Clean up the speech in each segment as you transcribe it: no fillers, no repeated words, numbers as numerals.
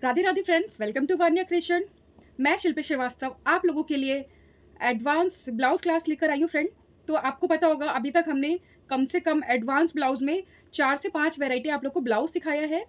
Radhe Radhe friends, welcome to Vanya creation. मैं शिल्पी श्रीवास्तव आप लोगों के लिए एडवांस ब्लाउज क्लास लेकर आई हूँ फ्रेंड। तो आपको पता होगा अभी तक हमने कम से कम एडवांस ब्लाउज में 4 से 5 वैरायटी आप लोग को ब्लाउज सिखाया है।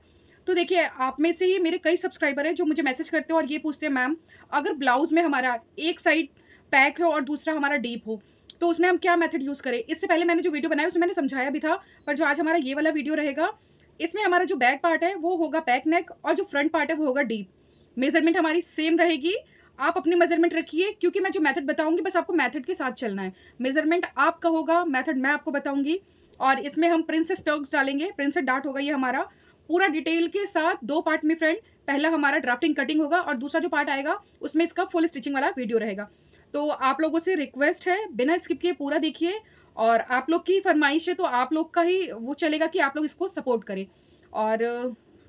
तो देखिए, आप में से ही मेरे कई सब्सक्राइबर हैं जो मुझे मैसेज करते हैं और ये पूछते हैं, मैम अगर ब्लाउज में हमारा एक साइड पैक है और दूसरा हमारा डीप हो तो उसमें हम क्या मेथड यूज़ करें। इससे पहले मैंने जो वीडियो बनाया उसमें मैंने समझाया भी था, पर जो आज हमारा ये वाला वीडियो रहेगा इसमें हमारा जो बैक पार्ट है वो होगा बैक नेक और जो फ्रंट पार्ट है वो होगा डीप। मेजरमेंट हमारी सेम रहेगी, आप अपनी मेजरमेंट रखिए, क्योंकि मैं जो मेथड बताऊंगी बस आपको मेथड के साथ चलना है। मेजरमेंट आपका होगा, मेथड मैं आपको बताऊंगी। और इसमें हम प्रिंसेस टर्क्स डालेंगे, प्रिंसेस डार्ट होगा ये हमारा पूरा डिटेल के साथ 2 पार्ट में फ्रेंड। पहला हमारा ड्राफ्टिंग कटिंग होगा और दूसरा जो पार्ट आएगा उसमें इसका फुल स्टिचिंग वाला वीडियो रहेगा। तो आप लोगों से रिक्वेस्ट है, बिना स्किप किए पूरा देखिए। और आप लोग की फरमाइश है तो आप लोग का ही वो चलेगा कि आप लोग इसको सपोर्ट करें। और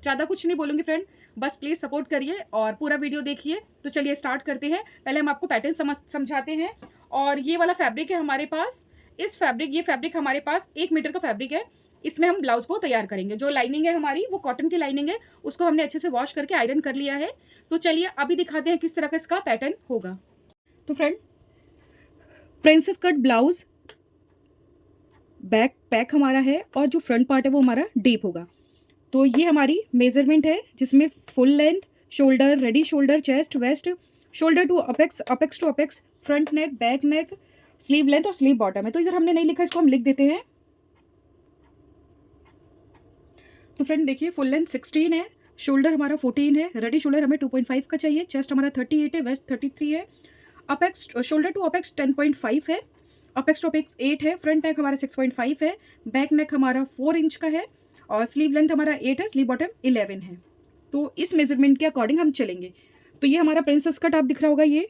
ज़्यादा कुछ नहीं बोलूँगी फ्रेंड, बस प्लीज़ सपोर्ट करिए और पूरा वीडियो देखिए। तो चलिए स्टार्ट करते हैं। पहले हम आपको पैटर्न समझाते हैं। और ये वाला फैब्रिक है हमारे पास, ये फैब्रिक हमारे पास 1 मीटर का फैब्रिक है। इसमें हम ब्लाउज को तैयार करेंगे। जो लाइनिंग है हमारी वो कॉटन की लाइनिंग है, उसको हमने अच्छे से वॉश करके आयरन कर लिया है। तो चलिए अभी दिखाते हैं किस तरह का इसका पैटर्न होगा। तो friend, princess cut blouse back pack हमारा है और जो फ्रंट पार्ट है वो हमारा डीप होगा। तो ये हमारी मेजरमेंट है जिसमें full length, shoulder, ready shoulder, chest, waist, shoulder to apex, apex to apex, front neck, back neck, sleeve length और स्लीव बॉटम है। तो इधर हमने नहीं लिखा, इसको हम लिख देते हैं। तो फ्रेंड देखिए, फुल लेंथ 16 है, शोल्डर हमारा 14 है, रेडी शोल्डर हमें 2.5 का चाहिए, चेस्ट हमारा 38 है, वेस्ट 33 है, अपेक्स शोल्डर टू अपेक्स 10.5 है, अपेक्स टू अपेक्स 8 है, फ्रंट नेक हमारा 6.5 है, बैक नेक हमारा 4 इंच का है और स्लीव लेंथ हमारा 8 है, स्लीव बॉटम 11 है। तो इस मेजरमेंट के अकॉर्डिंग हम चलेंगे। तो ये हमारा प्रिंसेस कट आप दिख रहा होगा, ये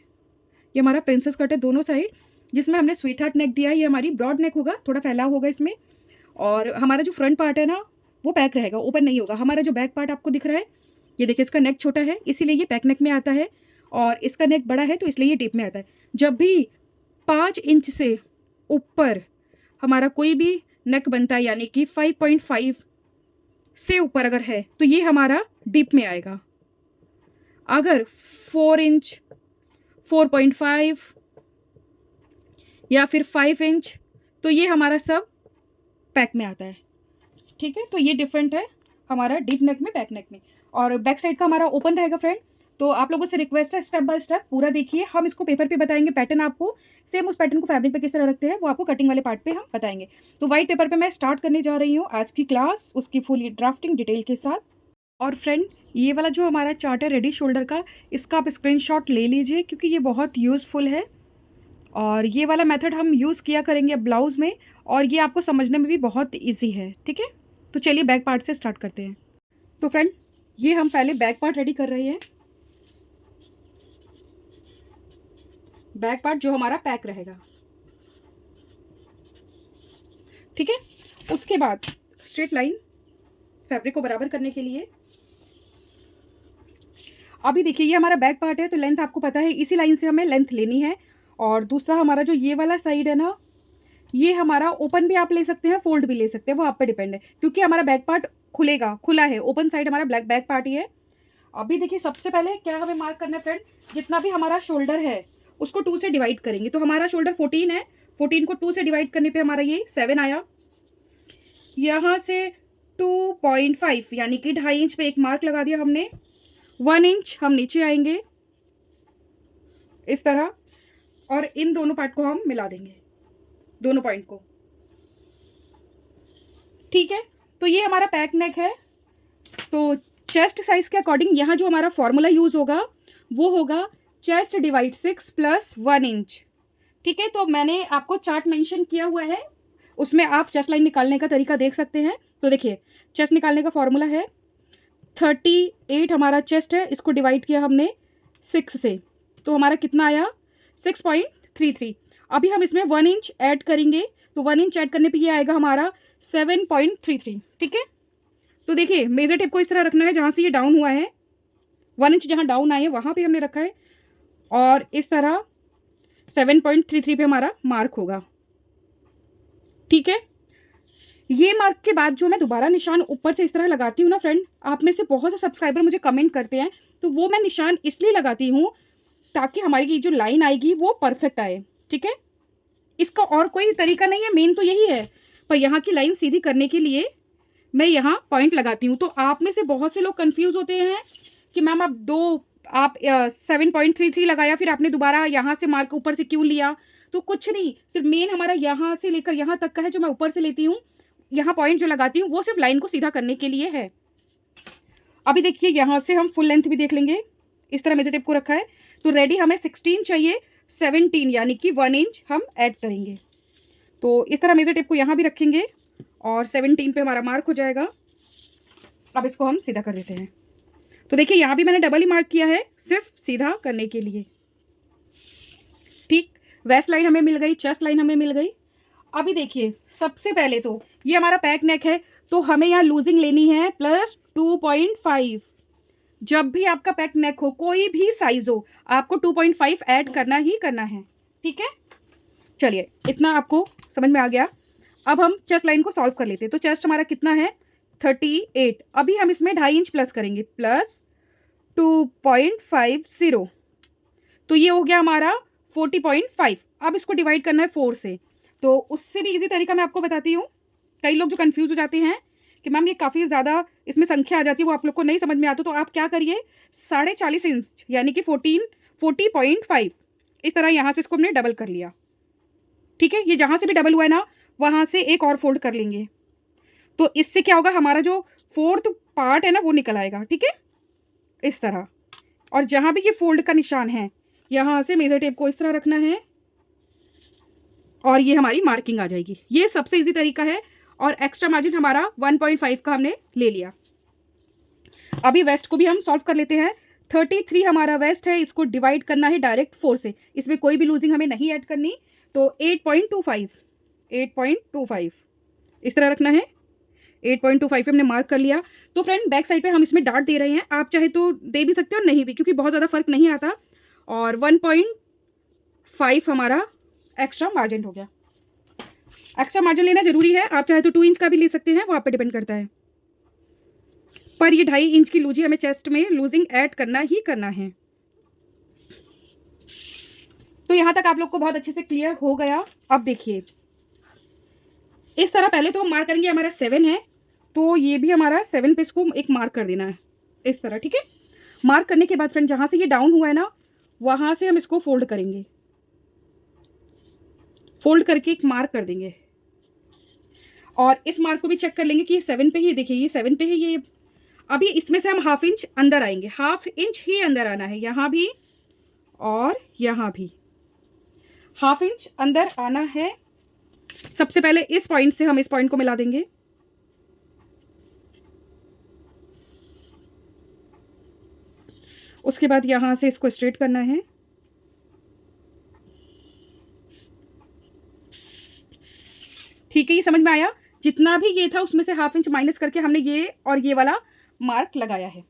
हमारा प्रिंसेस कट है दोनों साइड, जिसमें हमने स्वीट हार्ट नेक दिया है। ये हमारी ब्रॉड नेक होगा, थोड़ा फैलाव होगा इसमें। और हमारा जो फ्रंट पार्ट है ना वो पैक रहेगा, ओपन नहीं होगा। हमारा जो बैक पार्ट आपको दिख रहा है, ये देखिए इसका नेक छोटा है इसीलिए ये पैक नेक में आता है, और इसका नेक बड़ा है तो इसलिए ये डीप में आता है। जब भी 5 इंच से ऊपर हमारा कोई भी नेक बनता है, यानी कि 5.5 से ऊपर अगर है तो ये हमारा डीप में आएगा। अगर 4 इंच, 4.5 या फिर 5 इंच तो ये हमारा सब पैक में आता है। ठीक है, तो ये डिफरेंट है हमारा डीप नेक में, बैक नेक में। और बैक साइड का हमारा ओपन रहेगा फ्रेंड। तो आप लोगों से रिक्वेस्ट है, स्टेप बाय स्टेप पूरा देखिए। हम इसको पेपर पे बताएंगे पैटर्न आपको, सेम उस पैटर्न को फैब्रिक पे किस तरह रखते हैं वो आपको कटिंग वाले पार्ट पे हम बताएंगे। तो वाइट पेपर पे मैं स्टार्ट करने जा रही हूँ आज की क्लास, उसकी फुल ड्राफ्टिंग डिटेल के साथ। और फ्रेंड, ये वाला जो हमारा चार्ट है रेडी शोल्डर का, इसका आप स्क्रीनशॉट ले लीजिए क्योंकि ये बहुत यूज़फुल है। और ये वाला मेथड हम यूज़ किया करेंगे ब्लाउज़ में, और ये आपको समझने में भी बहुत ईजी है। ठीक है, तो चलिए बैक पार्ट से स्टार्ट करते हैं। तो फ्रेंड, ये हम पहले बैक पार्ट रेडी कर रहे हैं। बैक पार्ट जो हमारा पैक रहेगा, ठीक है। उसके बाद स्ट्रेट लाइन फैब्रिक को बराबर करने के लिए, अभी देखिए ये हमारा बैक पार्ट है तो लेंथ आपको पता है, इसी लाइन से हमें लेंथ लेनी है। और दूसरा हमारा जो ये वाला साइड है ना, ये हमारा ओपन भी आप ले सकते हैं, फोल्ड भी ले सकते हैं, वो आप पे डिपेंड है, क्योंकि हमारा बैक पार्ट खुला है। ओपन साइड हमारा बैक पार्ट ही है। अभी देखिए सबसे पहले क्या हमें मार्क करना है फ्रेंड, जितना भी हमारा शोल्डर है उसको 2 से डिवाइड करेंगे। तो हमारा शोल्डर 14 है, 14 को 2 से डिवाइड करने पे हमारा ये 7 आया। यहाँ से 2.5 यानी कि 2.5 इंच पे एक मार्क लगा दिया हमने। 1 इंच हम नीचे आएंगे इस तरह, और इन दोनों पार्ट को हम मिला देंगे, दोनों पॉइंट को। ठीक है, तो ये हमारा पैक नेक है। तो चेस्ट साइज के अकॉर्डिंग यहाँ जो हमारा फॉर्मूला यूज होगा वो होगा चेस्ट डिवाइड 6 प्लस 1 इंच। ठीक है, तो मैंने आपको चार्ट मेंशन किया हुआ है, उसमें आप चेस्ट लाइन निकालने का तरीका देख सकते हैं। तो देखिए, चेस्ट निकालने का फॉर्मूला है 38 हमारा चेस्ट है, इसको डिवाइड किया हमने 6 से, तो हमारा कितना आया 6.33। अभी हम इसमें 1 इंच ऐड करेंगे, तो 1 इंच ऐड करने पे ये आएगा हमारा 7.33। ठीक है, तो देखिए मेजर टेप को इस तरह रखना है, जहाँ से ये डाउन हुआ है 1 इंच जहाँ डाउन आए वहाँ पे हमने रखा है, और इस तरह 7.33 पे हमारा मार्क होगा। ठीक है, ये मार्क के बाद जो मैं दोबारा निशान ऊपर से इस तरह लगाती हूँ ना फ्रेंड, आप में से बहुत से सब्सक्राइबर मुझे कमेंट करते हैं, तो वो मैं निशान इसलिए लगाती हूँ ताकि हमारी ये जो लाइन आएगी वो परफेक्ट आए। ठीक है, इसका और कोई तरीका नहीं है, मेन तो यही है। पर यहाँ की लाइन सीधी करने के लिए मैं यहाँ पॉइंट लगाती हूँ। तो आप में से बहुत से लोग कंफ्यूज होते हैं कि मैम आप 7.33 लगाया, फिर आपने दोबारा यहाँ से मार्क ऊपर से क्यों लिया। तो कुछ नहीं, सिर्फ मेन हमारा यहाँ से लेकर यहाँ तक का है जो मैं ऊपर से लेती हूँ। यहाँ पॉइंट जो लगाती हूँ वो सिर्फ लाइन को सीधा करने के लिए है। अभी देखिए यहाँ से हम फुल लेंथ भी देख लेंगे। इस तरह मेजर टेप को रखा है, तो रेडी हमें 16 चाहिए, 17 यानी कि 1 इंच हम ऐड करेंगे। तो इस तरह मेजर टेप को यहाँ भी रखेंगे और 17 पे हमारा मार्क हो जाएगा। अब इसको हम सीधा कर देते हैं। तो देखिए यहाँ भी मैंने डबल ही मार्क किया है, सिर्फ सीधा करने के लिए। ठीक, वेस्ट लाइन हमें मिल गई, चेस्ट लाइन हमें मिल गई। अभी देखिए सबसे पहले तो ये हमारा पैक नेक है, तो हमें यहाँ लूजिंग लेनी है +2.5। जब भी आपका पैक नेक हो, कोई भी साइज हो, आपको 2.5 ऐड करना ही करना है। ठीक है, चलिए इतना आपको समझ में आ गया। अब हम चेस्ट लाइन को सॉल्व कर लेते हैं। तो चेस्ट हमारा कितना है 38। अभी हम इसमें 2.5 इंच प्लस करेंगे, +2.50, तो ये हो गया हमारा 40.5। अब इसको डिवाइड करना है 4 से, तो उससे भी इजी तरीका मैं आपको बताती हूँ। कई लोग जो कंफ्यूज हो जाते हैं कि मैम ये काफ़ी ज़्यादा इसमें संख्या आ जाती है, वो आप लोग को नहीं समझ में आता, तो आप क्या करिए 40.5 इंच यानी कि 40.5 इस तरह यहाँ से इसको हमने डबल कर लिया। ठीक है, ये जहाँ से भी डबल हुआ है ना, वहाँ से एक और फोल्ड कर लेंगे। तो इससे क्या होगा, हमारा जो 4th पार्ट है ना वो निकल आएगा। ठीक है, इस तरह। और जहाँ भी ये फोल्ड का निशान है, यहाँ से मेजर टेप को इस तरह रखना है और ये हमारी मार्किंग आ जाएगी। ये सबसे इजी तरीका है। और एक्स्ट्रा मार्जिन हमारा 1.5 का हमने ले लिया। अभी वेस्ट को भी हम सॉल्व कर लेते हैं। 33 हमारा वेस्ट है, इसको डिवाइड करना है डायरेक्ट 4 से, इसमें कोई भी लूजिंग हमें नहीं ऐड करनी। तो 8.25 इस तरह रखना है। 8.25 हमने मार्क कर लिया। तो फ्रेंड बैक साइड पे हम इसमें डार्ट दे रहे हैं, आप चाहे तो दे भी सकते हो नहीं भी, क्योंकि बहुत ज़्यादा फर्क नहीं आता। और 1.5 हमारा एक्स्ट्रा मार्जिन हो गया। एक्स्ट्रा मार्जिन लेना जरूरी है, आप चाहे तो 2 इंच का भी ले सकते हैं, वो आप पे डिपेंड करता है। पर ये 2.5 इंच की लूजी हमें चेस्ट में लूजिंग ऐड करना ही करना है। तो यहाँ तक आप लोग को बहुत अच्छे से क्लियर हो गया। अब देखिए इस तरह पहले तो हम मार्क करेंगे, हमारा 7 है, तो ये भी हमारा 7 पे इसको एक मार्क कर देना है इस तरह। ठीक है, मार्क करने के बाद फ्रेंड जहाँ से ये डाउन हुआ है ना, वहाँ से हम इसको फोल्ड करेंगे, फोल्ड करके एक मार्क कर देंगे। और इस मार्क को भी चेक कर लेंगे कि ये 7 पे ही, देखिए ये 7 पे है। ये अभी इसमें से हम ½ इंच अंदर आएंगे, ½ इंच ही अंदर आना है, यहाँ भी और यहाँ भी ½ इंच अंदर आना है। सबसे पहले इस पॉइंट से हम इस पॉइंट को मिला देंगे। उसके बाद यहां से इसको स्ट्रेट करना है। ठीक है, ये समझ में आया। जितना भी ये था उसमें से ½ इंच माइनस करके हमने ये और ये वाला मार्क लगाया है।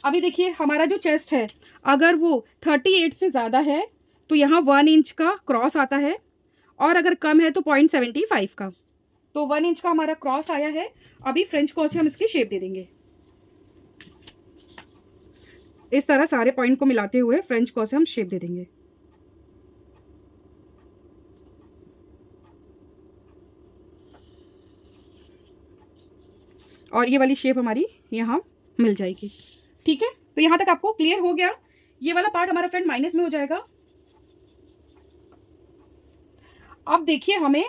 अभी देखिए हमारा जो चेस्ट है, अगर वो 38 से ज़्यादा है तो यहाँ 1 इंच का क्रॉस आता है, और अगर कम है तो 0.75 का। तो 1 इंच का हमारा क्रॉस आया है। अभी फ्रेंच कॉ से हम इसकी शेप दे देंगे। इस तरह सारे पॉइंट को मिलाते हुए फ्रेंच कॉ से हम शेप दे देंगे। और ये वाली शेप हमारी यहाँ मिल जाएगी। ठीक है, तो यहाँ तक आपको क्लियर हो गया। ये वाला पार्ट हमारा फ्रेंड माइनस में हो जाएगा। अब देखिए हमें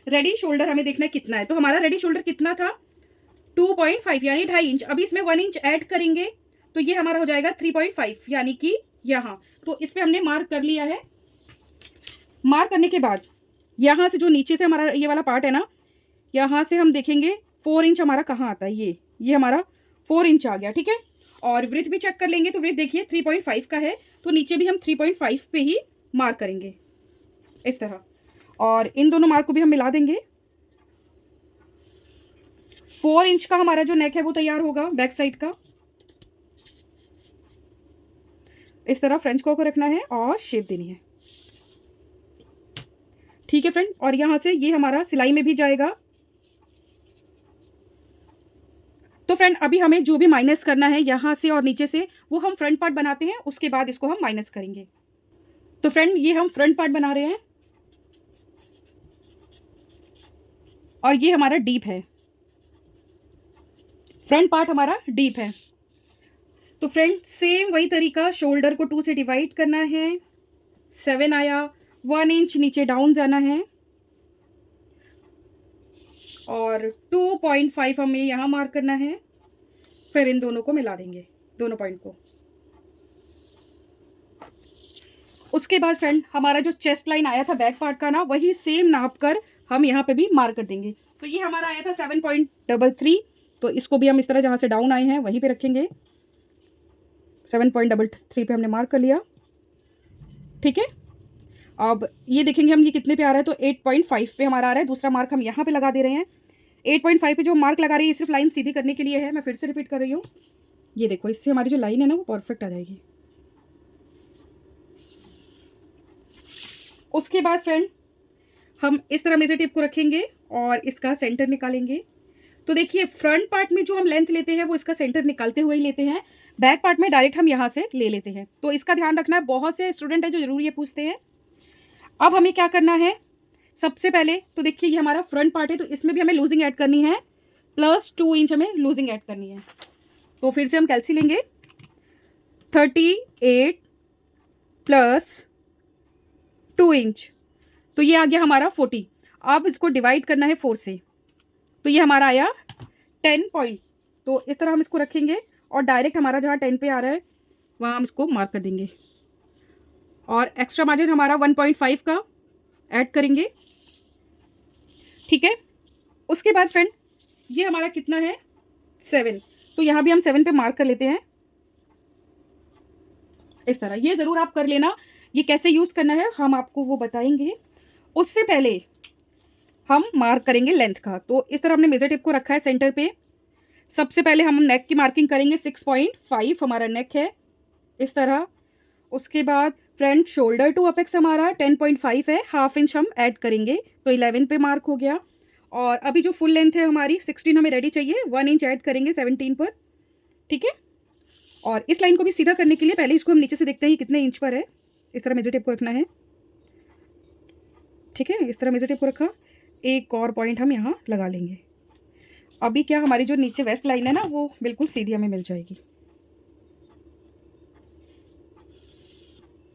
रेडी शोल्डर हमें देखना है कितना है। तो हमारा रेडी शोल्डर कितना था 2.5 यानी 2.5 इंच। अभी इसमें 1 इंच ऐड करेंगे तो ये हमारा हो जाएगा 3.5 यानी कि यहाँ। तो इस पे हमने मार्क कर लिया है। मार्क करने के बाद यहाँ से जो नीचे से हमारा ये वाला पार्ट है ना, यहाँ से हम देखेंगे 4 इंच हमारा कहाँ आता है। ये हमारा 4 इंच आ गया। ठीक है, और वृत्त भी चेक कर लेंगे। तो वृत्त देखिए 3.5 का है, तो नीचे भी हम 3.5 पे ही मार्क करेंगे इस तरह। और इन दोनों मार्क को भी हम मिला देंगे। 4 इंच का हमारा जो नेक है वो तैयार होगा बैक साइड का। इस तरह फ्रेंच कॉ को रखना है और शेप देनी है। ठीक है फ्रेंड, और यहाँ से ये हमारा सिलाई में भी जाएगा। तो फ्रेंड अभी हमें जो भी माइनस करना है यहाँ से और नीचे से, वो हम फ्रंट पार्ट बनाते हैं, उसके बाद इसको हम माइनस करेंगे। तो फ्रेंड ये हम फ्रंट पार्ट बना रहे हैं और ये हमारा डीप है, फ्रंट पार्ट हमारा डीप है। तो फ्रेंड सेम वही तरीका, शोल्डर को 2 से डिवाइड करना है, 7 आया, 1 इंच नीचे डाउन जाना है और 2.5 हमें यहाँ मार्क करना है, फिर इन दोनों को मिला देंगे, दोनों पॉइंट को। उसके बाद फ्रेंड हमारा जो चेस्ट लाइन आया था बैक पार्ट का ना, वही सेम नाप कर हम यहाँ पे भी मार्क कर देंगे। तो ये हमारा आया था 7.33, तो इसको भी हम इस तरह जहाँ से डाउन आए हैं वहीं पे रखेंगे। 7.33 पे हमने मार्क कर लिया, ठीक है। अब ये देखेंगे हम ये कितने पे आ रहा है, तो 8.5 पे हमारा आ रहा है। दूसरा मार्क हम यहाँ पे लगा दे रहे हैं। 8.5 पे जो मार्क लगा रही है सिर्फ लाइन सीधी करने के लिए है, मैं फिर से रिपीट कर रही हूँ। ये देखो, इससे हमारी जो लाइन है ना वो परफेक्ट आ जाएगी। उसके बाद फ्रेंड हम इस तरह मेजर टेप को रखेंगे और इसका सेंटर निकालेंगे। तो देखिए फ्रंट पार्ट में जो हम लेंथ लेते हैं वो इसका सेंटर निकालते हुए ही लेते हैं, बैक पार्ट में डायरेक्ट हम यहाँ से ले लेते हैं। तो इसका ध्यान रखना है, बहुत से स्टूडेंट हैं जो जरूर ये पूछते हैं। अब हमें क्या करना है, सबसे पहले तो देखिए ये हमारा फ्रंट पार्ट है, तो इसमें भी हमें लूजिंग ऐड करनी है, +2 इंच हमें लूजिंग ऐड करनी है। तो फिर से हम कैलसी लेंगे, 38 + 2 इंच, तो ये आ गया हमारा 40। अब इसको डिवाइड करना है 4 से, तो ये हमारा आया 10 पॉइंट। तो इस तरह हम इसको रखेंगे और डायरेक्ट हमारा जहाँ 10 पे आ रहा है वहाँ हम इसको मार्क कर देंगे और एक्स्ट्रा मार्जिन हमारा 1.5 का ऐड करेंगे, ठीक है। उसके बाद फ्रेंड ये हमारा कितना है, 7, तो यहाँ भी हम 7 पे मार्क कर लेते हैं इस तरह। ये ज़रूर आप कर लेना, ये कैसे यूज़ करना है हम आपको वो बताएंगे। उससे पहले हम मार्क करेंगे लेंथ का। तो इस तरह हमने मेजर टेप को रखा है सेंटर पे। सबसे पहले हम नेक की मार्किंग करेंगे, 6.5 हमारा नेक है इस तरह। उसके बाद फ्रंट शोल्डर टू अपेक्स हमारा 10.5 है, ½ इंच हम ऐड करेंगे, तो 11 पे मार्क हो गया। और अभी जो फुल लेंथ है हमारी 16 हमें रेडी चाहिए, 1 इंच ऐड करेंगे 17 पर, ठीक है। और इस लाइन को भी सीधा करने के लिए पहले इसको हम नीचे से देखते हैं कितने इंच पर है। इस तरह मेजर टेप को रखना है, ठीक है। इस तरह मेजर टेप को रखा, एक और पॉइंट हम यहाँ लगा लेंगे। अभी क्या हमारी जो नीचे वेस्ट लाइन है ना वो बिल्कुल सीधी हमें मिल जाएगी।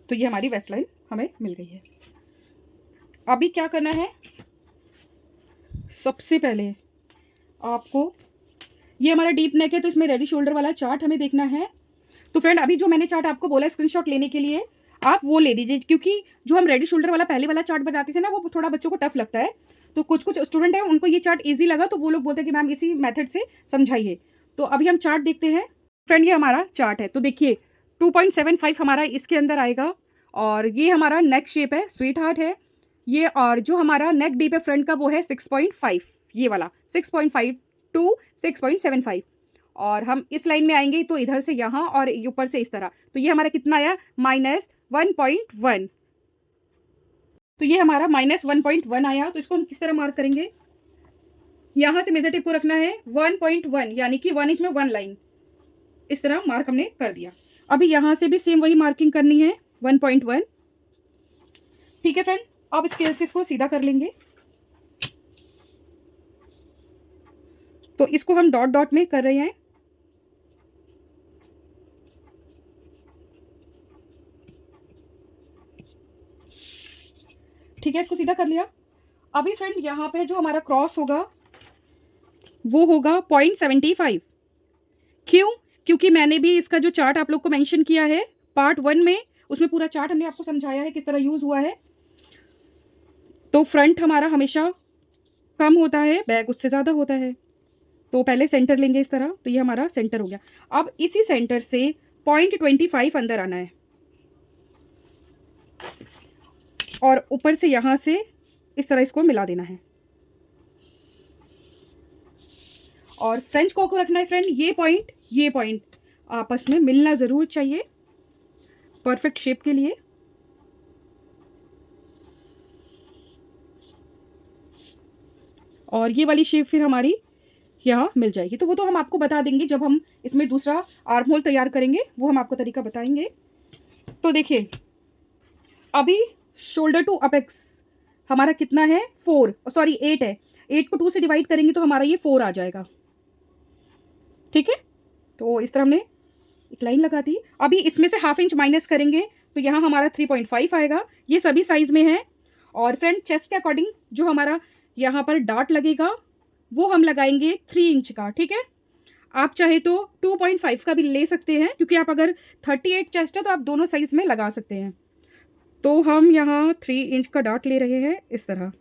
तो ये हमारी वेस्ट लाइन हमें मिल गई है। अभी क्या करना है, सबसे पहले आपको, ये हमारा डीप नेक है तो इसमें रेडी शोल्डर वाला चार्ट हमें देखना है। तो फ्रेंड अभी जो मैंने चार्ट आपको बोला स्क्रीनशॉट लेने के लिए, आप वो ले लीजिए, क्योंकि जो हम रेडी शोल्डर वाला पहले वाला चार्ट बनाते थे ना वो थोड़ा बच्चों को टफ लगता है। तो कुछ कुछ स्टूडेंट हैं उनको ये चार्ट इजी लगा, तो वो लोग बोलते हैं कि मैम इसी मेथड से समझाइए। तो अभी हम चार्ट देखते हैं। फ्रेंड ये हमारा चार्ट है, तो देखिए 2.75 हमारा इसके अंदर आएगा और ये हमारा नेक शेप है, स्वीट हार्ट है ये। और जो हमारा नेक डीप है फ्रंट का वो है 6.5, ये वाला 6.5 to 6.75। और हम इस लाइन में आएंगे तो इधर से यहाँ और ऊपर से इस तरह, तो ये हमारा कितना आया, -1.1। तो ये हमारा -1.1 आया। तो इसको हम किस तरह मार्क करेंगे, यहाँ से मेजर टेप को रखना है 1.1, यानी कि 1 इंच में 1 लाइन, इस तरह मार्क हमने कर दिया। अभी यहाँ से भी सेम वही मार्किंग करनी है 1.1, ठीक है फ्रेंड। अब स्केल से इसको सीधा कर लेंगे, तो इसको हम डॉट डॉट में कर रहे हैं, ठीक है। इसको सीधा कर लिया। अभी फ्रेंड यहाँ पे जो हमारा क्रॉस होगा वो होगा 0.75। क्यों, क्योंकि मैंने भी इसका जो चार्ट आप लोग को मेंशन किया है पार्ट 1 में, उसमें पूरा चार्ट हमने आपको समझाया है किस तरह यूज़ हुआ है। तो फ्रंट हमारा हमेशा कम होता है, बैक उससे ज़्यादा होता है। तो पहले सेंटर लेंगे इस तरह, तो ये हमारा सेंटर हो गया। अब इसी सेंटर से 0.25 अंदर आना है और ऊपर से यहाँ से इस तरह इसको मिला देना है। और फ्रेंच कॉ को रखना है फ्रेंड, ये पॉइंट आपस में मिलना ज़रूर चाहिए परफेक्ट शेप के लिए। और ये वाली शेप फिर हमारी यहाँ मिल जाएगी। तो वो तो हम आपको बता देंगे जब हम इसमें दूसरा आर्म होल तैयार करेंगे, वो हम आपको तरीका बताएंगे। तो देखिए अभी शोल्डर टू अपेक्स हमारा कितना है, 8 है। 8 को 2 से डिवाइड करेंगे तो हमारा ये 4 आ जाएगा। ठीक है, तो इस तरह हमने एक लाइन लगा दी। अभी इसमें से हाफ इंच माइनस करेंगे तो यहाँ हमारा 3.5 आएगा। ये सभी साइज़ में है। और फ्रेंड चेस्ट के अकॉर्डिंग जो हमारा यहाँ पर डार्ट लगेगा वो हम लगाएंगे 3 इंच का। ठीक है, आप चाहे तो 2.5 का भी ले सकते हैं, क्योंकि आप अगर 38 चेस्ट है तो आप दोनों साइज़ में लगा सकते हैं। तो हम यहाँ 3 इंच का डार्ट ले रहे हैं इस तरह।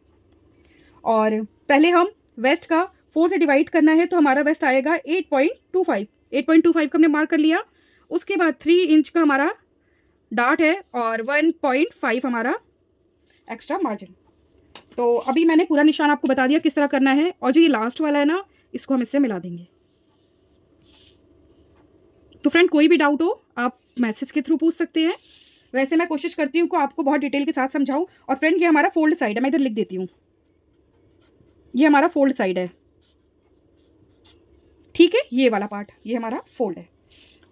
और पहले हम वेस्ट का 4 से डिवाइड करना है, तो हमारा वेस्ट आएगा 8.25। 8.25 का हमने मार्क कर लिया। उसके बाद 3 इंच का हमारा डार्ट है और 1.5 हमारा एक्स्ट्रा मार्जिन। तो अभी मैंने पूरा निशान आपको बता दिया किस तरह करना है। और जो ये लास्ट वाला है ना, इसको हम इससे मिला देंगे। तो फ्रेंड कोई भी डाउट हो आप मैसेज के थ्रू पूछ सकते हैं। वैसे मैं कोशिश करती हूँ कि आपको बहुत डिटेल के साथ समझाऊँ। और फ्रेंड ये हमारा फोल्ड साइड है, मैं इधर लिख देती हूँ, ये हमारा फोल्ड साइड है। ठीक है, ये वाला पार्ट ये हमारा फोल्ड है।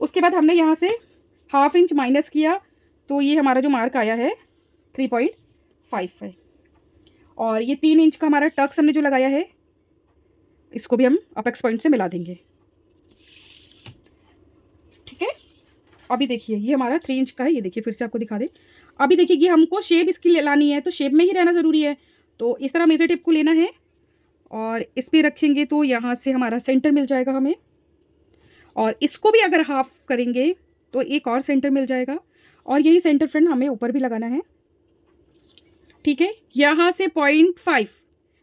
उसके बाद हमने यहाँ से हाफ इंच माइनस किया तो ये हमारा जो मार्क आया है 3.5 है। और ये 3 इंच का हमारा टक्स हमने जो लगाया है, इसको भी हम अपेक्स पॉइंट से मिला देंगे। ठीक है, अभी देखिए ये हमारा 3 इंच का है। ये देखिए फिर से आपको दिखा दे। अभी देखिए ये हमको शेप इसकी लानी है, तो शेप में ही रहना ज़रूरी है। तो इस तरह मेजर टेप को लेना है और इस पर रखेंगे तो यहाँ से हमारा सेंटर मिल जाएगा हमें। और इसको भी अगर हाफ करेंगे तो एक और सेंटर मिल जाएगा। और यही सेंटर फ्रेंड हमें ऊपर भी लगाना है। ठीक है, यहाँ से 0.5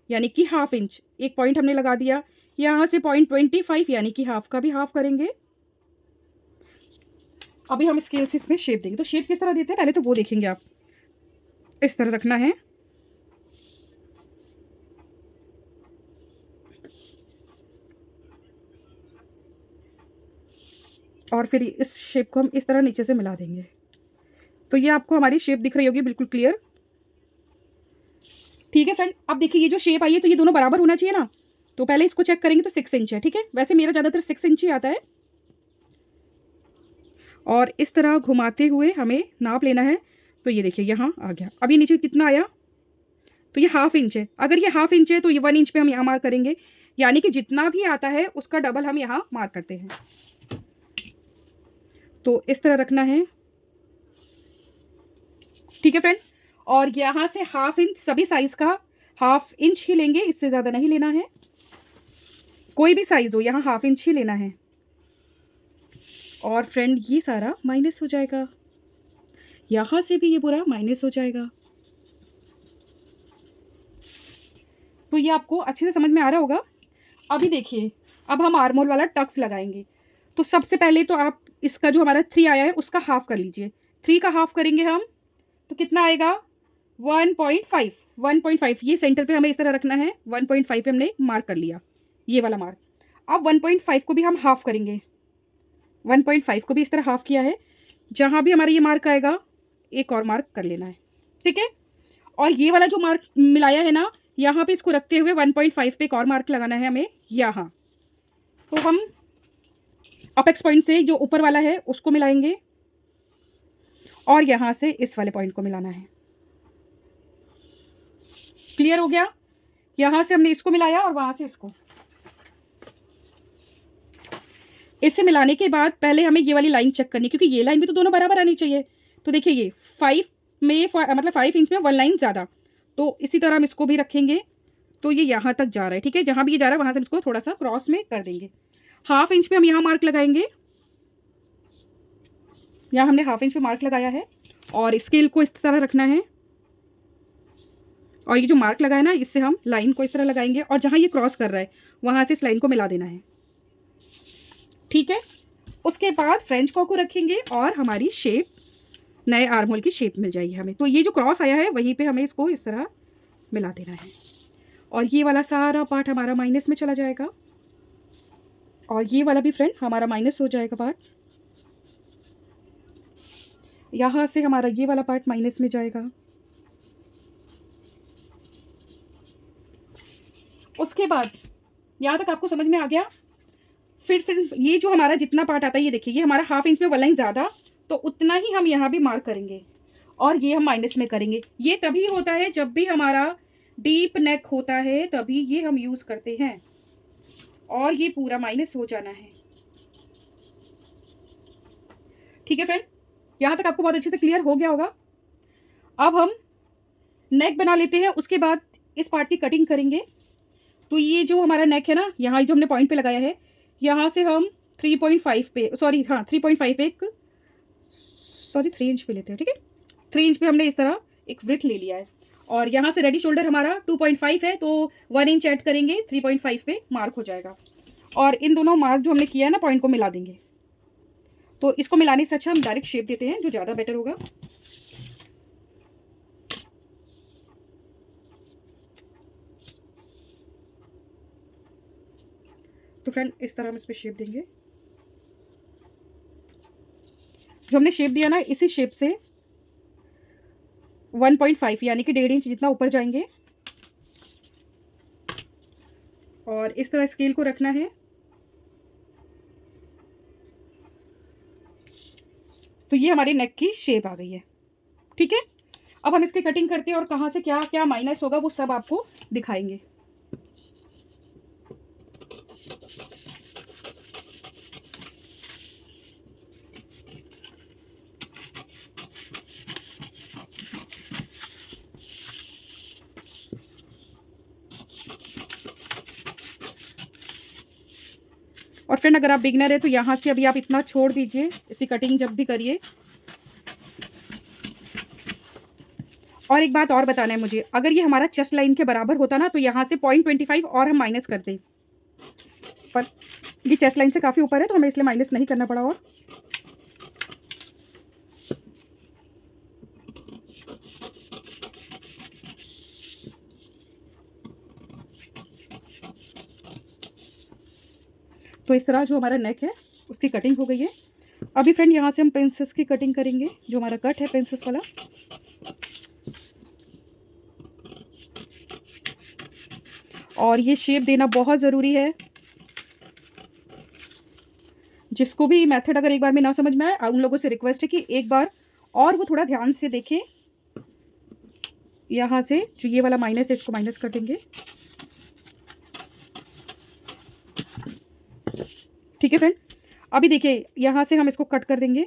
यानी कि हाफ इंच एक पॉइंट हमने लगा दिया। यहाँ से 0.25 यानी कि हाफ का भी हाफ करेंगे। अभी हम स्केल से इसमें शेप देंगे। तो शेप किस तरह देते हैं पहले तो वो देखेंगे आप। इस तरह रखना है और फिर इस शेप को हम इस तरह नीचे से मिला देंगे। तो ये आपको हमारी शेप दिख रही होगी बिल्कुल क्लियर। ठीक है फ्रेंड, अब देखिए ये जो शेप आई है तो ये दोनों बराबर होना चाहिए ना। तो पहले इसको चेक करेंगे तो 6 इंच है। ठीक है, वैसे मेरा ज़्यादातर 6 इंच ही आता है। और इस तरह घुमाते हुए हमें नाप लेना है। तो ये देखिए यहाँ आ गया। अब ये नीचे कितना आया, तो ये हाफ इंच है। अगर ये हाफ इंच है तो ये 1 इंच पे हम यहाँ मार्क करेंगे, यानी कि जितना भी आता है उसका डबल हम यहाँ मार्क करते हैं। तो इस तरह रखना है। ठीक है फ्रेंड, और यहाँ से हाफ इंच सभी साइज़ का हाफ इंच ही लेंगे, इससे ज़्यादा नहीं लेना है। कोई भी साइज़ हो यहाँ हाफ इंच ही लेना है। और फ्रेंड ये सारा माइनस हो जाएगा, यहाँ से भी ये पूरा माइनस हो जाएगा। तो ये आपको अच्छे से समझ में आ रहा होगा। अभी देखिए अब हम आर्म होल वाला टक्स लगाएंगे। तो सबसे पहले तो आप इसका जो हमारा 3 आया है उसका हाफ कर लीजिए। 3 का हाफ करेंगे हम तो कितना आएगा 1.5। 1.5 ये सेंटर पे हमें इस तरह रखना है। 1.5 पे हमने मार्क कर लिया, ये वाला मार्क। अब 1.5 को भी हम हाफ करेंगे। 1.5 को भी इस तरह हाफ किया है। जहाँ भी हमारा ये मार्क आएगा एक और मार्क कर लेना है। ठीक है, और ये वाला जो मार्क मिलाया है ना, यहाँ पे इसको रखते हुए 1.5 पे एक और मार्क लगाना है हमें यहाँ। तो हम अपेक्स पॉइंट से जो ऊपर वाला है उसको मिलाएंगे और यहाँ से इस वाले पॉइंट को मिलाना है। क्लियर हो गया, यहाँ से हमने इसको मिलाया और वहाँ से इसको। इसे मिलाने के बाद पहले हमें ये वाली लाइन चेक करनी, क्योंकि ये लाइन भी तो दोनों बराबर आनी चाहिए। तो देखिए ये 5 में मतलब 5 इंच में 1 लाइन ज़्यादा, तो इसी तरह हम इसको भी रखेंगे। तो ये यहाँ तक जा रहा है। ठीक है, जहाँ भी ये जा रहा है वहाँ से हम इसको थोड़ा सा क्रॉस में कर देंगे। हाफ इंच पे हम यहाँ मार्क लगाएंगे, यहाँ हमने हाफ इंच पे मार्क लगाया है। और स्केल को इस तरह रखना है और ये जो मार्क लगाया ना इससे हम लाइन को इस तरह लगाएंगे और जहाँ ये क्रॉस कर रहा है वहाँ से इस लाइन को मिला देना है। ठीक है, उसके बाद फ्रेंच कॉ को रखेंगे और हमारी शेप नए आर्म होल की शेप मिल जाएगी हमें। तो ये जो क्रॉस आया है वहीं पे हमें इसको इस तरह मिला देना है और ये वाला सारा पार्ट हमारा माइनस में चला जाएगा और ये वाला भी फ्रेंड हमारा माइनस हो जाएगा पार्ट। यहाँ से हमारा ये वाला पार्ट माइनस में जाएगा। उसके बाद यहाँ तक आपको समझ में आ गया। फिर ये जो हमारा जितना पार्ट आता है, ये देखिए, ये हमारा 1/2 इंच में 1 लाइन ज़्यादा, तो उतना ही हम यहाँ भी मार्क करेंगे और ये हम माइनस में करेंगे। ये तभी होता है जब भी हमारा डीप नेक होता है, तभी ये हम यूज़ करते हैं, और ये पूरा माइनस हो जाना है। ठीक है फ्रेंड, यहाँ तक आपको बहुत अच्छे से क्लियर हो गया होगा। अब हम नेक बना लेते हैं, उसके बाद इस पार्ट की कटिंग करेंगे। तो ये जो हमारा नेक है ना, यहाँ जो हमने पॉइंट पे लगाया है, यहाँ से हम 3.5 पे, सॉरी हाँ 3.5 पे, 3 इंच पे लेते हैं। ठीक है, 3 इंच पे हमने इस तरह एक वृत्त ले लिया है, और यहाँ से रेडी शोल्डर हमारा 2.5 है, तो 1 इंच ऐड करेंगे, 3.5 पे मार्क हो जाएगा। और इन दोनों मार्क जो हमने किया है ना, पॉइंट को मिला देंगे। तो इसको मिलाने से अच्छा हम डायरेक्ट शेप देते हैं, जो ज़्यादा बेटर होगा। तो फ्रेंड, इस तरह हम इस पर शेप देंगे। जो हमने शेप दिया ना, इसी शेप से 1.5 यानी कि 1.5 इंच जितना ऊपर जाएंगे, और इस तरह स्केल को रखना है। तो ये हमारी नेक की शेप आ गई है। ठीक है, अब हम इसकी कटिंग करते हैं, और कहाँ से क्या क्या माइनस होगा वो सब आपको दिखाएंगे। और फ्रेंड, अगर आप बिगनर है तो यहाँ से अभी आप इतना छोड़ दीजिए, इसी कटिंग जब भी करिए। और एक बात और बताना है मुझे, अगर ये हमारा चेस्ट लाइन के बराबर होता ना, तो यहाँ से 0.25 और हम माइनस करते, पर ये चेस्ट लाइन से काफ़ी ऊपर है, तो हमें इसलिए माइनस नहीं करना पड़ा। और तो इस तरह जो हमारा नेक है उसकी कटिंग हो गई है। अभी फ्रेंड, यहाँ से हम प्रिंसेस की कटिंग करेंगे, जो हमारा कट है प्रिंसेस वाला। और ये शेप देना बहुत ज़रूरी है। जिसको भी मेथड अगर एक बार में ना समझ में आए, उन लोगों से रिक्वेस्ट है कि एक बार और वो थोड़ा ध्यान से देखें। यहाँ से जो ये वाला माइनस है, इसको माइनस कर देंगे। ठीक है फ्रेंड, अभी देखिए, यहाँ से हम इसको कट कर देंगे।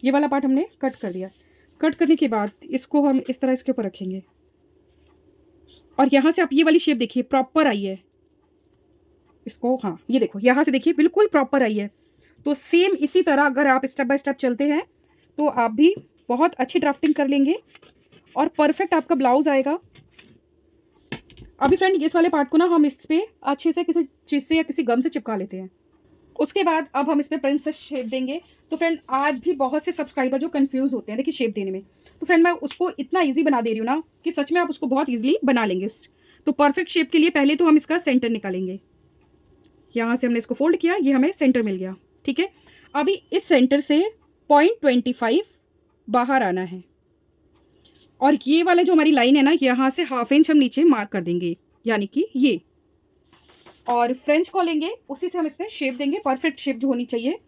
ये वाला पार्ट हमने कट कर दिया। कट करने के बाद इसको हम इस तरह इसके ऊपर रखेंगे, और यहाँ से आप ये वाली शेप देखिए, प्रॉपर आई है इसको। हाँ, ये देखो, यहाँ से देखिए बिल्कुल प्रॉपर आई है। तो सेम इसी तरह अगर आप स्टेप बाय स्टेप चलते हैं, तो आप भी बहुत अच्छी ड्राफ्टिंग कर लेंगे और परफेक्ट आपका ब्लाउज आएगा। अभी फ्रेंड, इस वाले पार्ट को ना हम इस पर अच्छे से किसी चीज़ से या किसी गम से चिपका लेते हैं। उसके बाद अब हम इस पर प्रिंसेस शेप देंगे। तो फ्रेंड, आज भी बहुत से सब्सक्राइबर जो कंफ्यूज होते हैं देखिए शेप देने में, तो फ्रेंड मैं उसको इतना इजी बना दे रही हूँ ना कि सच में आप उसको बहुत इजीली बना लेंगे। तो परफेक्ट शेप के लिए पहले तो हम इसका सेंटर निकालेंगे। यहाँ से हमने इसको फोल्ड किया, ये हमें सेंटर मिल गया। ठीक है, अभी इस सेंटर से 0.25 बाहर आना है, और ये वाला जो हमारी लाइन है ना, यहाँ से 1/2 इंच हम नीचे मार्क कर देंगे, यानी कि ये। और फ्रेंच को लेंगे, उसी से हम इस पर शेप देंगे, परफेक्ट शेप जो होनी चाहिए।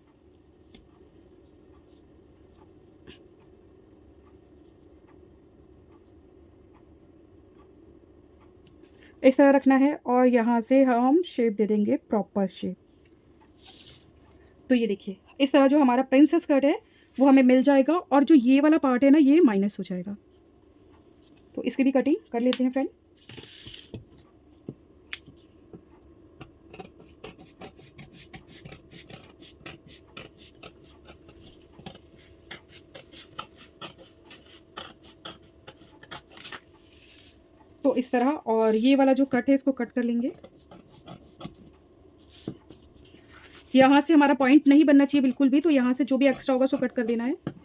इस तरह रखना है, और यहाँ से हम शेप दे देंगे, प्रॉपर शेप। तो ये देखिए, इस तरह जो हमारा प्रिंसेस कट है वो हमें मिल जाएगा, और जो ये वाला पार्ट है ना, ये माइनस हो जाएगा। तो इसकी भी कटिंग कर लेते हैं फ्रेंड। तो इस तरह, और ये वाला जो कट है इसको कट कर लेंगे। यहाँ से हमारा पॉइंट नहीं बनना चाहिए बिल्कुल भी, तो यहाँ से जो भी एक्स्ट्रा होगा उसको कट कर देना है।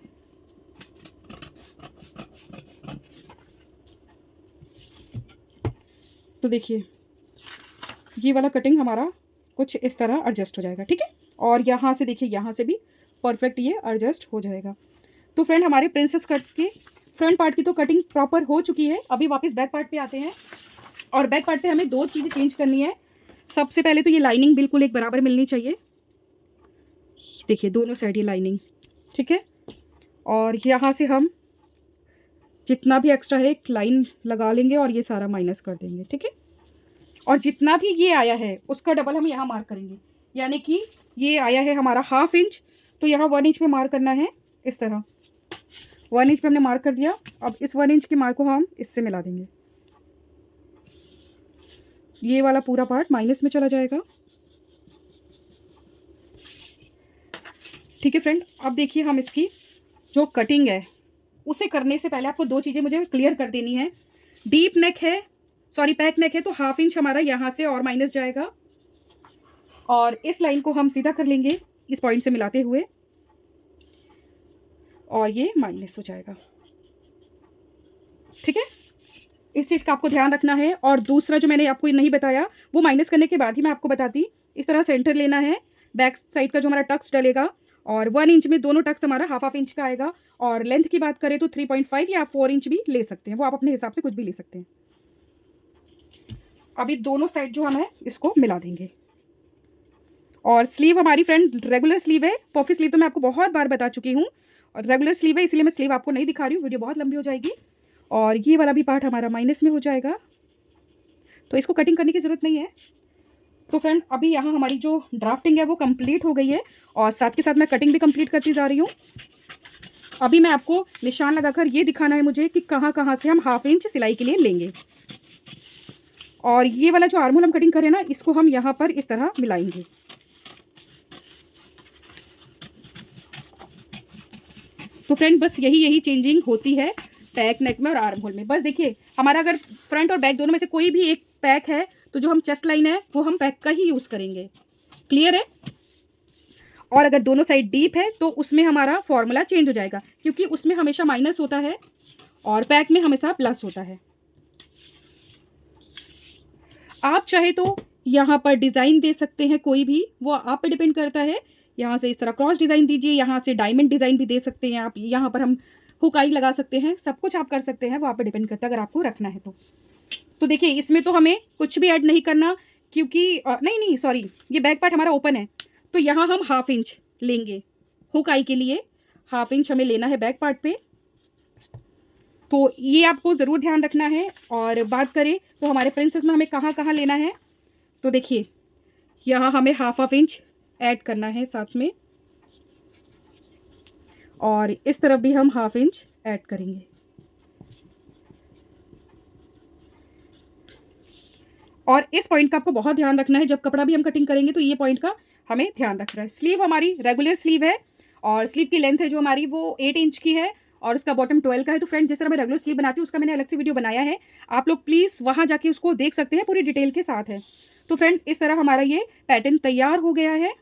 तो देखिए, ये वाला कटिंग हमारा कुछ इस तरह एडजस्ट हो जाएगा। ठीक है, और यहाँ से देखिए, यहाँ से भी परफेक्ट ये एडजस्ट हो जाएगा। तो फ्रेंड, हमारे प्रिंसेस कट के फ्रंट पार्ट की तो कटिंग प्रॉपर हो चुकी है। अभी वापस बैक पार्ट पे आते हैं, और बैक पार्ट पे हमें 2 चीज़ें चेंज करनी है। सबसे पहले तो ये लाइनिंग बिल्कुल एक बराबर मिलनी चाहिए। देखिए दोनों साइड ये लाइनिंग, ठीक है। और यहाँ से हम जितना भी एक्स्ट्रा है एक लाइन लगा लेंगे और ये सारा माइनस कर देंगे, ठीक है। और जितना भी ये आया है उसका डबल हम यहाँ मार्क करेंगे। यानी कि ये आया है हमारा 1/2 इंच, तो यहाँ 1 इंच पे मार्क करना है। इस तरह 1 इंच पे हमने मार्क कर दिया। अब इस 1 इंच की मार्क को हम इससे मिला देंगे। ये वाला पूरा पार्ट माइनस में चला जाएगा, ठीक है फ्रेंड। अब देखिए हम इसकी जो कटिंग है उसे करने से पहले आपको 2 चीज़ें मुझे क्लियर कर देनी है। डीप नेक है, सॉरी बैक नेक है, तो 1/2 इंच हमारा यहाँ से और माइनस जाएगा, और इस लाइन को हम सीधा कर लेंगे इस पॉइंट से मिलाते हुए, और ये माइनस हो जाएगा, ठीक है। इस चीज़ का आपको ध्यान रखना है। और दूसरा जो मैंने आपको नहीं बताया वो माइनस करने के बाद ही मैं आपको बताती। इस तरह सेंटर लेना है, बैक साइड का जो हमारा टक्स डलेगा, और 1 इंच में दोनों टक्स हमारा 1/2 इंच का आएगा। और लेंथ की बात करें तो 3.5 या 4 इंच भी ले सकते हैं, वो आप अपने हिसाब से कुछ भी ले सकते हैं। अभी दोनों साइड जो हम है इसको मिला देंगे। और स्लीव हमारी फ्रेंड रेगुलर स्लीव है, पॉफी स्लीव तो मैं आपको बहुत बार बता चुकी हूँ, और रेगुलर स्लीव है इसलिए मैं स्लीव आपको नहीं दिखा रही हूँ, वीडियो बहुत लंबी हो जाएगी। और ये वाला भी पार्ट हमारा माइनस में हो जाएगा, तो इसको कटिंग करने की ज़रूरत नहीं है। तो फ्रेंड अभी यहाँ हमारी जो ड्राफ्टिंग है वो कंप्लीट हो गई है, और साथ के साथ मैं कटिंग भी कंप्लीट करती जा रही हूँ। अभी मैं आपको निशान लगाकर ये दिखाना है मुझे कि कहाँ कहाँ से हम 1/2 इंच सिलाई के लिए लेंगे। और ये वाला जो आर्म होल हम कटिंग करें ना, इसको हम यहाँ पर इस तरह मिलाएंगे। तो फ्रेंड बस यही चेंजिंग होती है बैक नेक में और आर्म होल में। बस देखिए हमारा अगर फ्रंट और बैक दोनों में से कोई भी एक पैक है तो जो हम चेस्ट लाइन है वो हम पैक का ही यूज़ करेंगे, क्लियर है। और अगर दोनों साइड डीप है तो उसमें हमारा फॉर्मूला चेंज हो जाएगा, क्योंकि उसमें हमेशा माइनस होता है और पैक में हमेशा प्लस होता है। आप चाहे तो यहाँ पर डिज़ाइन दे सकते हैं, कोई भी, वो आप पे डिपेंड करता है। यहाँ से इस तरह क्रॉस डिज़ाइन दीजिए, यहाँ से डायमंड डिज़ाइन भी दे सकते हैं आप, यहाँ पर हम हुक आई लगा सकते हैं, सब कुछ आप कर सकते हैं, वो आप पे डिपेंड करता है अगर आपको रखना है तो देखिए इसमें तो हमें कुछ भी ऐड नहीं करना, क्योंकि नहीं सॉरी, ये बैक पार्ट हमारा ओपन है, तो यहाँ हम 1/2 इंच लेंगे हुक आई के लिए। 1/2 इंच हमें लेना है बैक पार्ट पे, तो ये आपको ज़रूर ध्यान रखना है। और बात करें तो हमारे प्रिंसेस में हमें कहाँ कहाँ लेना है, तो देखिए यहाँ हमें 1/2 इंच ऐड करना है साथ में, और इस तरफ भी हम 1/2 इंच ऐड करेंगे। और इस पॉइंट का आपको बहुत ध्यान रखना है, जब कपड़ा भी हम कटिंग करेंगे तो ये पॉइंट का हमें ध्यान रखना है। स्लीव हमारी रेगुलर स्लीव है, और स्लीव की लेंथ है जो हमारी वो 8 इंच की है, और उसका बॉटम 12 का है। तो फ्रेंड जिस तरह मैं रेगुलर स्लीव बनाती हूँ उसका मैंने अलग से वीडियो बनाया है, आप लोग प्लीज़ वहाँ जाके उसको देख सकते हैं, पूरी डिटेल के साथ है। तो फ्रेंड इस तरह हमारा ये पैटर्न तैयार हो गया है।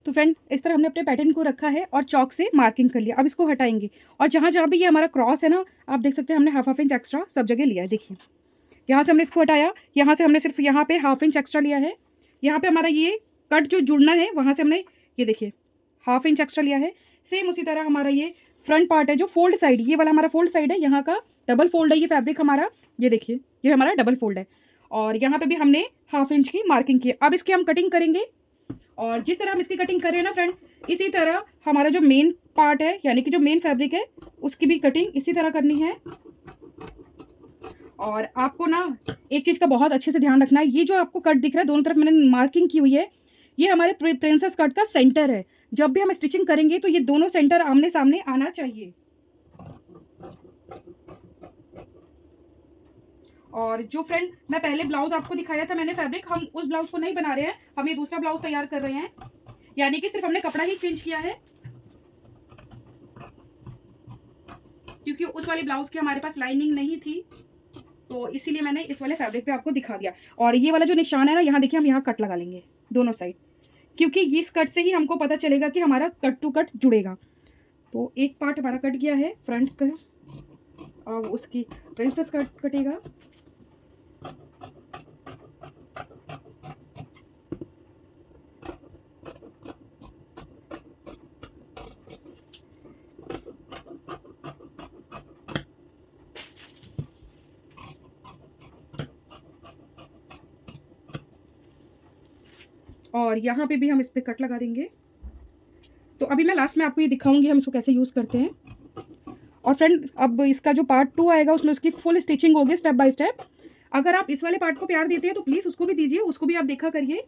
तो फ्रेंड इस तरह हमने अपने पैटर्न को रखा है और चौक से मार्किंग कर लिया। अब इसको हटाएंगे, और जहाँ जहाँ भी ये हमारा क्रॉस है ना, आप देख सकते हैं हमने 1/2 इंच एक्स्ट्रा सब जगह लिया है। देखिए यहाँ से हमने इसको हटाया, यहाँ से हमने सिर्फ यहाँ पे 1/2 इंच एक्स्ट्रा लिया है। यहाँ पे हमारा ये कट जो जुड़ना है वहाँ से हमने ये देखिए 1/2 इंच एक्स्ट्रा लिया है। सेम उसी तरह हमारा ये फ्रंट पार्ट है जो फोल्ड साइड, ये वाला हमारा फोल्ड साइड है, यहाँ का डबल फोल्ड है ये फैब्रिक हमारा, ये देखिए ये हमारा डबल फोल्ड है। और यहाँ पे भी हमने 1/2 इंच की मार्किंग की है। अब इसकी हम कटिंग करेंगे, और जिस तरह हम इसकी कटिंग कर रहे हैं ना फ्रेंड, इसी तरह हमारा जो मेन पार्ट है यानी कि जो मेन फैब्रिक है उसकी भी कटिंग इसी तरह करनी है। और आपको ना एक चीज़ का बहुत अच्छे से ध्यान रखना है, ये जो आपको कट दिख रहा है दोनों तरफ मैंने मार्किंग की हुई है, ये हमारे प्रिंसेस कट का सेंटर है। जब भी हम स्टिचिंग करेंगे तो ये दोनों सेंटर आमने सामने आना चाहिए। और जो फ्रेंड मैं पहले ब्लाउज आपको दिखाया था मैंने फैब्रिक, हम उस ब्लाउज को नहीं बना रहे हैं, हम ये दूसरा ब्लाउज तैयार कर रहे हैं, यानी कि सिर्फ हमने कपड़ा ही चेंज किया है, क्योंकि उस वाले ब्लाउज की हमारे पास लाइनिंग नहीं थी, तो इसीलिए मैंने इस वाले फैब्रिक पे आपको दिखा दिया। और ये वाला जो निशान है ना, यहाँ देखिए हम यहाँ कट लगा लेंगे दोनों साइड, क्योंकि इस कट से ही हमको पता चलेगा कि हमारा कट टू कट जुड़ेगा। तो एक पार्ट हमारा कट गया है फ्रंट का, और उसकी प्रिंसेस कट कटेगा। और यहाँ पे भी हम इस पर कट लगा देंगे। तो अभी मैं लास्ट में आपको ये दिखाऊंगी हम इसको कैसे यूज़ करते हैं। और फ्रेंड अब इसका जो पार्ट 2 आएगा उसमें उसकी फुल स्टिचिंग होगी स्टेप बाय स्टेप। अगर आप इस वाले पार्ट को प्यार देते हैं तो प्लीज़ उसको भी दीजिए, उसको भी आप देखा करिए।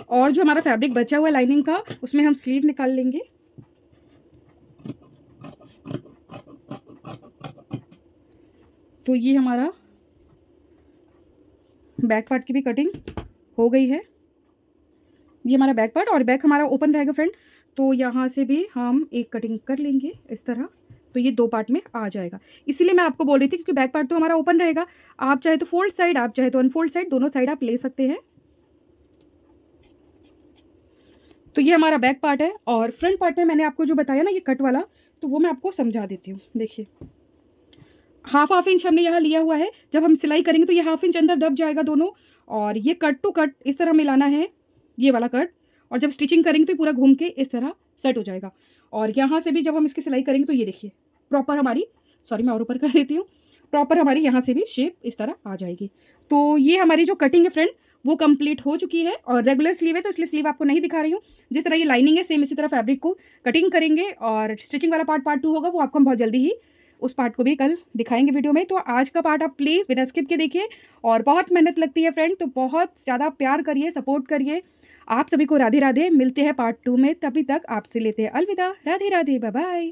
और जो हमारा फैब्रिक बचा हुआ है लाइनिंग का, उसमें हम स्लीव निकाल लेंगे। तो ये हमारा बैक पार्ट की भी कटिंग हो गई है। ये हमारा बैक पार्ट, और बैक हमारा ओपन रहेगा फ्रेंड, तो यहाँ से भी हम एक कटिंग कर लेंगे इस तरह। तो ये 2 पार्ट में आ जाएगा, इसीलिए मैं आपको बोल रही थी, क्योंकि बैक पार्ट तो हमारा ओपन रहेगा। आप चाहे तो फोल्ड साइड, आप चाहे तो अनफोल्ड साइड, दोनों साइड आप ले सकते हैं। तो ये हमारा बैक पार्ट है। और फ्रंट पार्ट में मैंने आपको जो बताया ना ये कट वाला, तो वो मैं आपको समझा देती हूँ। देखिए, हाफ इंच हमने यहाँ लिया हुआ है। जब हम सिलाई करेंगे तो ये हाफ इंच अंदर दब जाएगा दोनों, और ये कट टू कट इस तरह मिलाना है, ये वाला कट। और जब स्टिचिंग करेंगे तो पूरा घूम के इस तरह सेट हो जाएगा। और यहाँ से भी जब हम इसकी सिलाई करेंगे तो ये देखिए प्रॉपर हमारी, सॉरी मैं और ऊपर कर देती हूँ, प्रॉपर हमारी यहाँ से भी शेप इस तरह आ जाएगी। तो ये हमारी जो कटिंग है फ्रेंड वो कंप्लीट हो चुकी है। और रेगुलर स्लीव है तो इसलिए स्लीव आपको नहीं दिखा रही हूँ। जिस तरह ये लाइनिंग है सेम इसी तरह फैब्रिक को कटिंग करेंगे, और स्टिचिंग वाला पार्ट 2 होगा, वो आपको हम बहुत जल्दी ही उस पार्ट को भी कल दिखाएंगे वीडियो में। तो आज का पार्ट आप प्लीज़ बिना स्किप के देखिए। और बहुत मेहनत लगती है फ्रेंड, तो बहुत ज़्यादा प्यार करिए, सपोर्ट करिए। आप सभी को राधे राधे। मिलते हैं पार्ट 2 में, तभी तक आपसे लेते हैं अलविदा। Radhe Radhe, bye bye.